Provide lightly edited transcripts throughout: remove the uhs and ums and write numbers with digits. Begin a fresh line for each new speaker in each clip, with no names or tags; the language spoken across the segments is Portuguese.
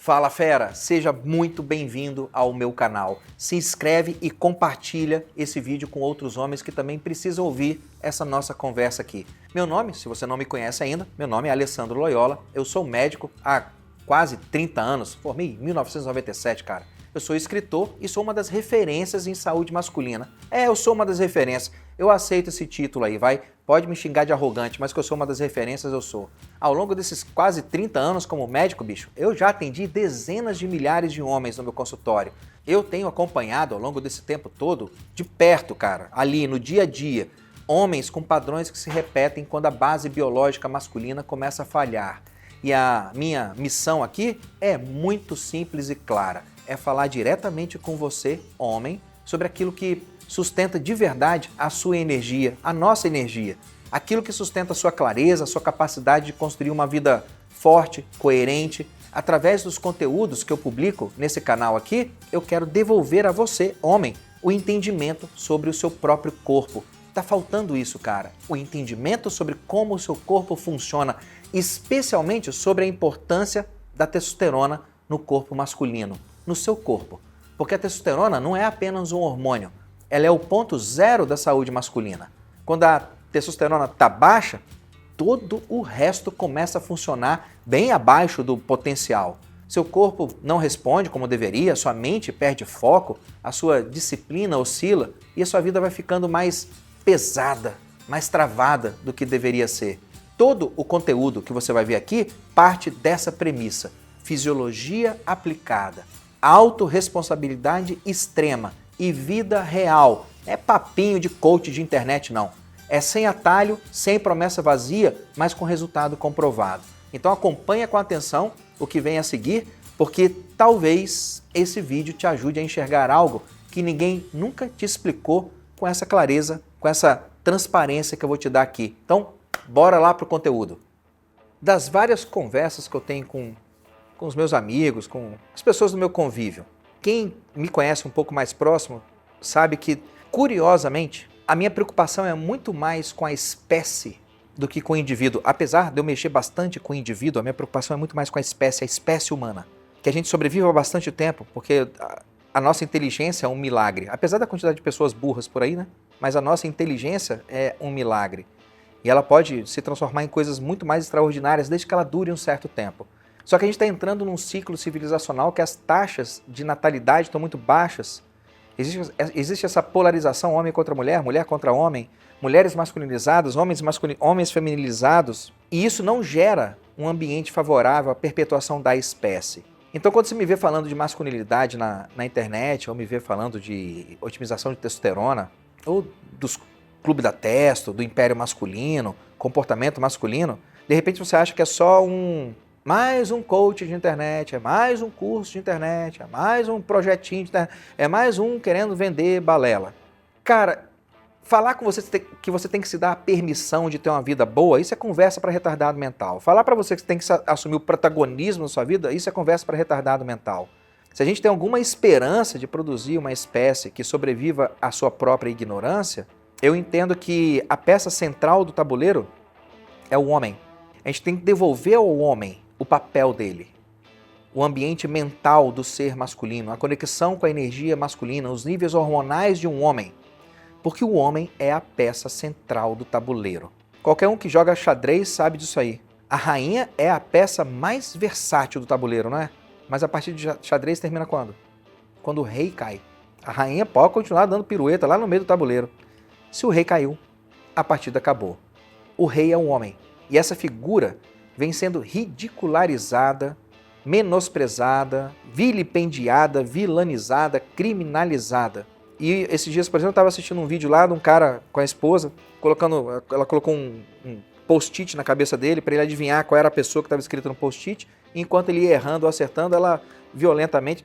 Fala fera, seja muito bem-vindo ao meu canal. Se inscreve e compartilha esse vídeo com outros homens que também precisam ouvir essa nossa conversa aqui. Meu nome, se você não me conhece ainda, meu nome é Alessandro Loyola, eu sou médico há quase 30 anos, formei em 1997, cara. Eu sou escritor e sou uma das referências em saúde masculina. Eu sou uma das referências. Eu aceito esse título aí, vai. Pode me xingar de arrogante, mas que eu sou uma das referências, eu sou. Ao longo desses quase 30 anos como médico, bicho, eu já atendi dezenas de milhares de homens no meu consultório. Eu tenho acompanhado ao longo desse tempo todo, de perto, cara, ali no dia a dia, homens com padrões que se repetem quando a base biológica masculina começa a falhar. E a minha missão aqui é muito simples e clara. É falar diretamente com você, homem, sobre aquilo que sustenta de verdade a sua energia, a nossa energia. Aquilo que sustenta a sua clareza, a sua capacidade de construir uma vida forte, coerente. Através dos conteúdos que eu publico nesse canal aqui, eu quero devolver a você, homem, o entendimento sobre o seu próprio corpo. Tá faltando isso, cara. O entendimento sobre como o seu corpo funciona, especialmente sobre a importância da testosterona no corpo masculino, no seu corpo. Porque a testosterona não é apenas um hormônio, ela é o ponto zero da saúde masculina. Quando a testosterona está baixa, todo o resto começa a funcionar bem abaixo do potencial. Seu corpo não responde como deveria, sua mente perde foco, a sua disciplina oscila e a sua vida vai ficando mais pesada, mais travada do que deveria ser. Todo o conteúdo que você vai ver aqui parte dessa premissa. Fisiologia aplicada, autorresponsabilidade extrema e vida real. É papinho de coach de internet, não. É sem atalho, sem promessa vazia, mas com resultado comprovado. Então acompanha com atenção o que vem a seguir, porque talvez esse vídeo te ajude a enxergar algo que ninguém nunca te explicou com essa clareza, com essa transparência que eu vou te dar aqui. Então, bora lá pro conteúdo. Das várias conversas que eu tenho com os meus amigos, com as pessoas do meu convívio, quem me conhece um pouco mais próximo sabe que, curiosamente, a minha preocupação é muito mais com a espécie do que com o indivíduo. Apesar de eu mexer bastante com o indivíduo, a minha preocupação é muito mais com a espécie humana. Que a gente sobrevive há bastante tempo, porque a nossa inteligência é um milagre. Apesar da quantidade de pessoas burras por aí, né? Mas a nossa inteligência é um milagre. E ela pode se transformar em coisas muito mais extraordinárias desde que ela dure um certo tempo. Só que a gente está entrando num ciclo civilizacional que as taxas de natalidade estão muito baixas. Existe essa polarização homem contra mulher, mulher contra homem, mulheres masculinizadas, homens feminilizados. E isso não gera um ambiente favorável à perpetuação da espécie. Então quando você me vê falando de masculinidade na internet, ou me vê falando de otimização de testosterona, ou dos clubes da testo, do império masculino, comportamento masculino, de repente você acha que é só mais um coach de internet, é mais um curso de internet, é mais um projetinho de internet, é mais um querendo vender balela. Cara, falar com você que você tem que se dar a permissão de ter uma vida boa, isso é conversa para retardado mental. Falar para você que você tem que assumir o protagonismo na sua vida, isso é conversa para retardado mental. Se a gente tem alguma esperança de produzir uma espécie que sobreviva à sua própria ignorância, eu entendo que a peça central do tabuleiro é o homem. A gente tem que devolver ao homem o papel dele, o ambiente mental do ser masculino, a conexão com a energia masculina, os níveis hormonais de um homem, porque o homem é a peça central do tabuleiro. Qualquer um que joga xadrez sabe disso aí. A rainha é a peça mais versátil do tabuleiro, não é? Mas a partida de xadrez termina quando? Quando o rei cai. A rainha pode continuar dando pirueta lá no meio do tabuleiro. Se o rei caiu, a partida acabou. O rei é um homem, e essa figura vem sendo ridicularizada, menosprezada, vilipendiada, vilanizada, criminalizada. E esses dias, por exemplo, eu estava assistindo um vídeo lá de um cara com a esposa, ela colocou um post-it na cabeça dele para ele adivinhar qual era a pessoa que estava escrita no post-it, enquanto ele ia errando ou acertando, ela violentamente,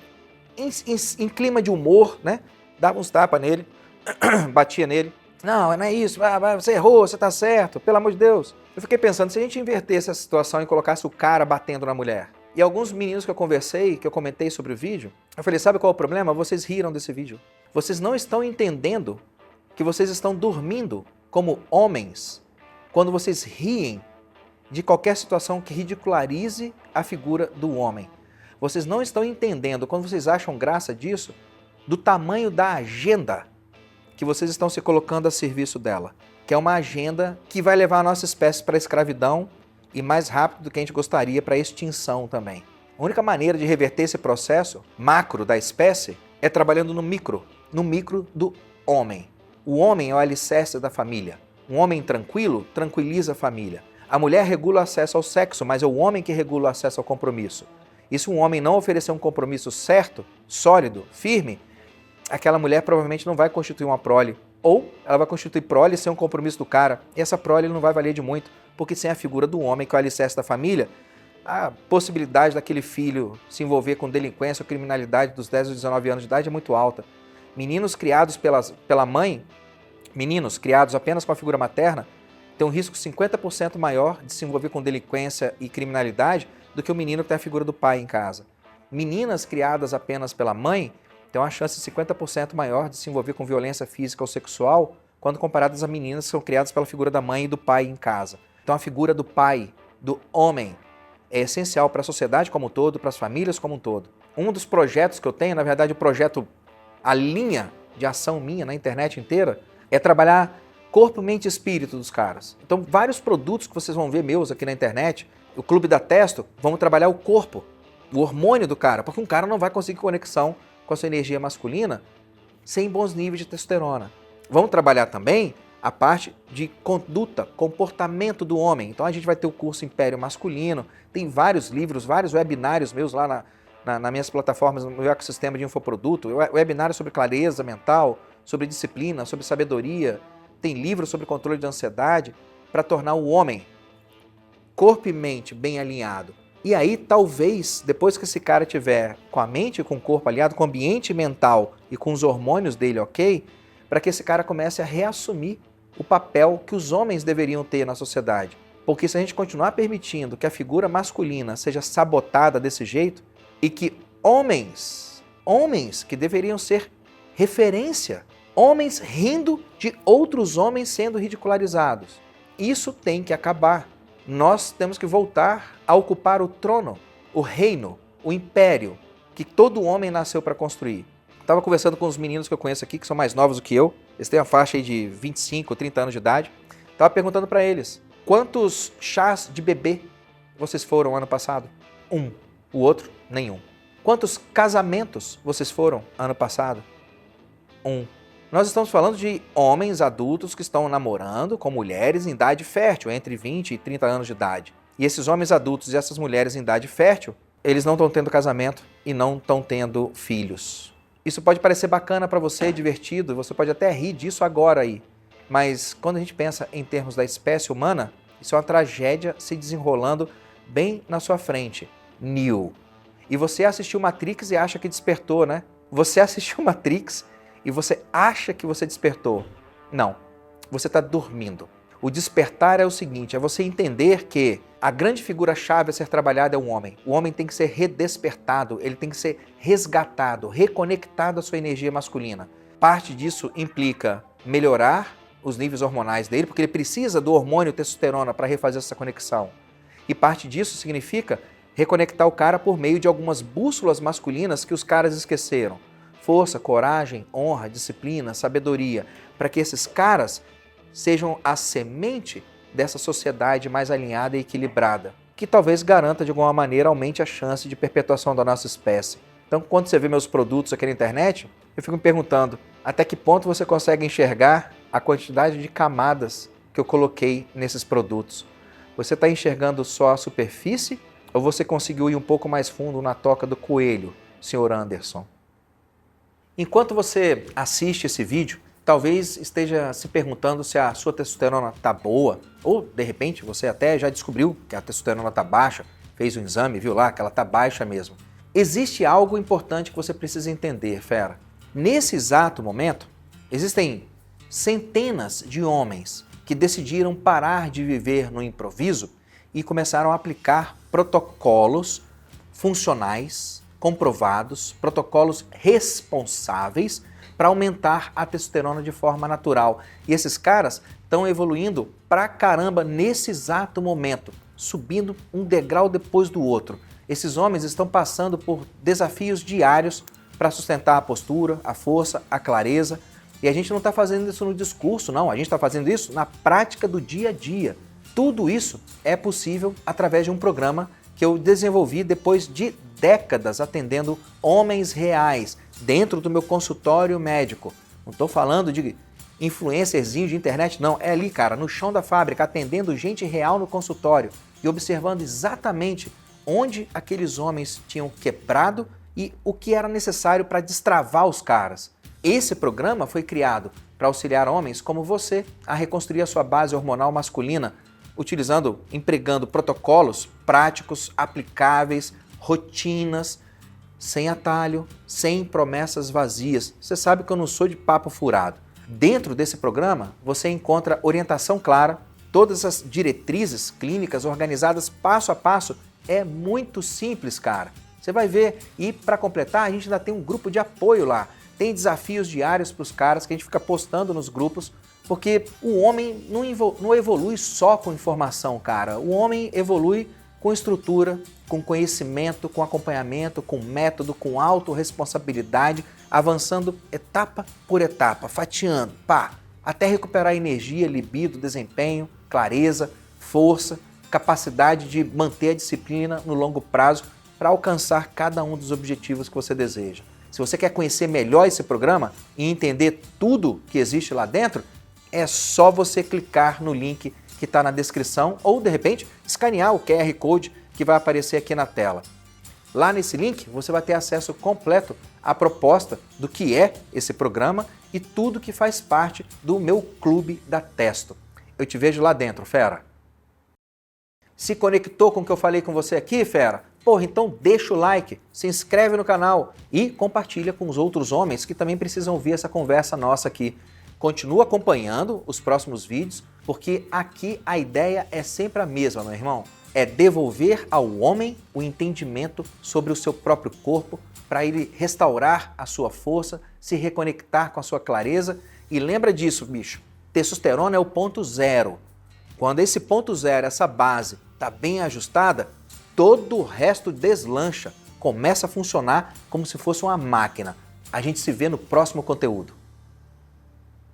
em clima de humor, né, dava uns tapas nele, batia nele. Não é isso, você errou, você está certo, pelo amor de Deus. Eu fiquei pensando, se a gente invertesse essa situação e colocasse o cara batendo na mulher, e alguns meninos que eu conversei, que eu comentei sobre o vídeo, eu falei, sabe qual é o problema? Vocês riram desse vídeo. Vocês não estão entendendo que vocês estão dormindo como homens quando vocês riem de qualquer situação que ridicularize a figura do homem. Vocês não estão entendendo, quando vocês acham graça disso, do tamanho da agenda que vocês estão se colocando a serviço dela, que é uma agenda que vai levar a nossa espécie para a escravidão e mais rápido do que a gente gostaria para a extinção também. A única maneira de reverter esse processo macro da espécie é trabalhando no micro do homem. O homem é o alicerce da família. Um homem tranquilo tranquiliza a família. A mulher regula o acesso ao sexo, mas é o homem que regula o acesso ao compromisso. E se um homem não oferecer um compromisso certo, sólido, firme, aquela mulher provavelmente não vai constituir uma prole. Ou ela vai constituir prole sem um compromisso do cara. E essa prole não vai valer de muito, porque sem a figura do homem, que é o alicerce da família, a possibilidade daquele filho se envolver com delinquência ou criminalidade dos 10 ou 19 anos de idade é muito alta. Meninos criados pela mãe, meninos criados apenas com a figura materna, têm um risco 50% maior de se envolver com delinquência e criminalidade do que o menino que tem a figura do pai em casa. Meninas criadas apenas pela mãe têm uma chance de 50% maior de se envolver com violência física ou sexual quando comparadas a meninas que são criadas pela figura da mãe e do pai em casa. Então a figura do pai, do homem, é essencial para a sociedade como um todo, para as famílias como um todo. Um dos projetos que eu tenho, na verdade o projeto, a linha de ação minha na internet inteira, é trabalhar corpo, mente e espírito dos caras. Então vários produtos que vocês vão ver meus aqui na internet, o Clube da Testo, vamos trabalhar o corpo, o hormônio do cara, porque um cara não vai conseguir conexão com a sua energia masculina sem bons níveis de testosterona. Vamos trabalhar também a parte de conduta, comportamento do homem. Então a gente vai ter o curso Império Masculino, tem vários livros, vários webinários meus lá nas minhas plataformas, no meu ecossistema de infoproduto, webinário sobre clareza mental, sobre disciplina, sobre sabedoria, tem livros sobre controle de ansiedade, para tornar o homem corpo e mente bem alinhado. E aí, talvez, depois que esse cara tiver com a mente e com o corpo alinhado, com o ambiente mental e com os hormônios dele ok, para que esse cara comece a reassumir o papel que os homens deveriam ter na sociedade. Porque se a gente continuar permitindo que a figura masculina seja sabotada desse jeito, e que homens que deveriam ser referência, homens rindo de outros homens sendo ridicularizados, isso tem que acabar. Nós temos que voltar a ocupar o trono, o reino, o império que todo homem nasceu para construir. Estava conversando com os meninos que eu conheço aqui, que são mais novos do que eu, eles têm uma faixa aí de 25, 30 anos de idade. Estava perguntando para eles, quantos chás de bebê vocês foram ano passado? Um. O outro, nenhum. Quantos casamentos vocês foram ano passado? Um. Nós estamos falando de homens adultos que estão namorando com mulheres em idade fértil, entre 20 e 30 anos de idade. E esses homens adultos e essas mulheres em idade fértil, eles não estão tendo casamento e não estão tendo filhos. Isso pode parecer bacana para você, divertido, você pode até rir disso agora aí. Mas quando a gente pensa em termos da espécie humana, isso é uma tragédia se desenrolando bem na sua frente. Neo. E você assistiu Matrix e acha que despertou, né? Você assistiu Matrix e você acha que você despertou. Não, você está dormindo. O despertar é o seguinte, é você entender que a grande figura-chave a ser trabalhada é o homem. O homem tem que ser redespertado, ele tem que ser resgatado, reconectado à sua energia masculina. Parte disso implica melhorar os níveis hormonais dele, porque ele precisa do hormônio testosterona para refazer essa conexão. E parte disso significa reconectar o cara por meio de algumas bússolas masculinas que os caras esqueceram. Força, coragem, honra, disciplina, sabedoria, para que esses caras sejam a semente dessa sociedade mais alinhada e equilibrada, que talvez garanta de alguma maneira, aumente a chance de perpetuação da nossa espécie. Então, quando você vê meus produtos aqui na internet, eu fico me perguntando até que ponto você consegue enxergar a quantidade de camadas que eu coloquei nesses produtos. Você está enxergando só a superfície ou você conseguiu ir um pouco mais fundo na toca do coelho, Sr. Anderson? Enquanto você assiste esse vídeo, talvez esteja se perguntando se a sua testosterona está boa, ou de repente você até já descobriu que a testosterona está baixa, fez um exame, viu lá que ela está baixa mesmo. Existe algo importante que você precisa entender, fera. Nesse exato momento, existem centenas de homens que decidiram parar de viver no improviso e começaram a aplicar protocolos funcionais, comprovados, protocolos responsáveis para aumentar a testosterona de forma natural. E esses caras estão evoluindo pra caramba nesse exato momento, subindo um degrau depois do outro. Esses homens estão passando por desafios diários para sustentar a postura, a força, a clareza. E a gente não está fazendo isso no discurso, não. A gente está fazendo isso na prática do dia a dia. Tudo isso é possível através de um programa que eu desenvolvi depois de décadas atendendo homens reais dentro do meu consultório médico. Não estou falando de influencerzinho de internet, não. É ali, cara, no chão da fábrica, atendendo gente real no consultório e observando exatamente onde aqueles homens tinham quebrado e o que era necessário para destravar os caras. Esse programa foi criado para auxiliar homens como você a reconstruir a sua base hormonal masculina, empregando protocolos práticos, aplicáveis, rotinas, sem atalho, sem promessas vazias. Você sabe que eu não sou de papo furado. Dentro desse programa, você encontra orientação clara, todas as diretrizes clínicas organizadas passo a passo. É muito simples, cara. Você vai ver. E para completar, a gente ainda tem um grupo de apoio lá. Tem desafios diários para os caras que a gente fica postando nos grupos, porque o homem não evolui só com informação, cara. O homem evolui com estrutura, com conhecimento, com acompanhamento, com método, com autorresponsabilidade, avançando etapa por etapa, fatiando, até recuperar energia, libido, desempenho, clareza, força, capacidade de manter a disciplina no longo prazo para alcançar cada um dos objetivos que você deseja. Se você quer conhecer melhor esse programa e entender tudo que existe lá dentro, é só você clicar no link que está na descrição ou, de repente, escanear o QR Code que vai aparecer aqui na tela. Lá nesse link você vai ter acesso completo à proposta do que é esse programa e tudo que faz parte do meu clube da Testo. Eu te vejo lá dentro, fera! Se conectou com o que eu falei com você aqui, fera? Porra, então deixa o like, se inscreve no canal e compartilha com os outros homens que também precisam ouvir essa conversa nossa aqui. Continua acompanhando os próximos vídeos, porque aqui a ideia é sempre a mesma, meu irmão. É devolver ao homem o entendimento sobre o seu próprio corpo para ele restaurar a sua força, se reconectar com a sua clareza. E lembra disso, bicho, testosterona é o ponto zero. Quando esse ponto zero, essa base, está bem ajustada, todo o resto deslancha, começa a funcionar como se fosse uma máquina. A gente se vê no próximo conteúdo.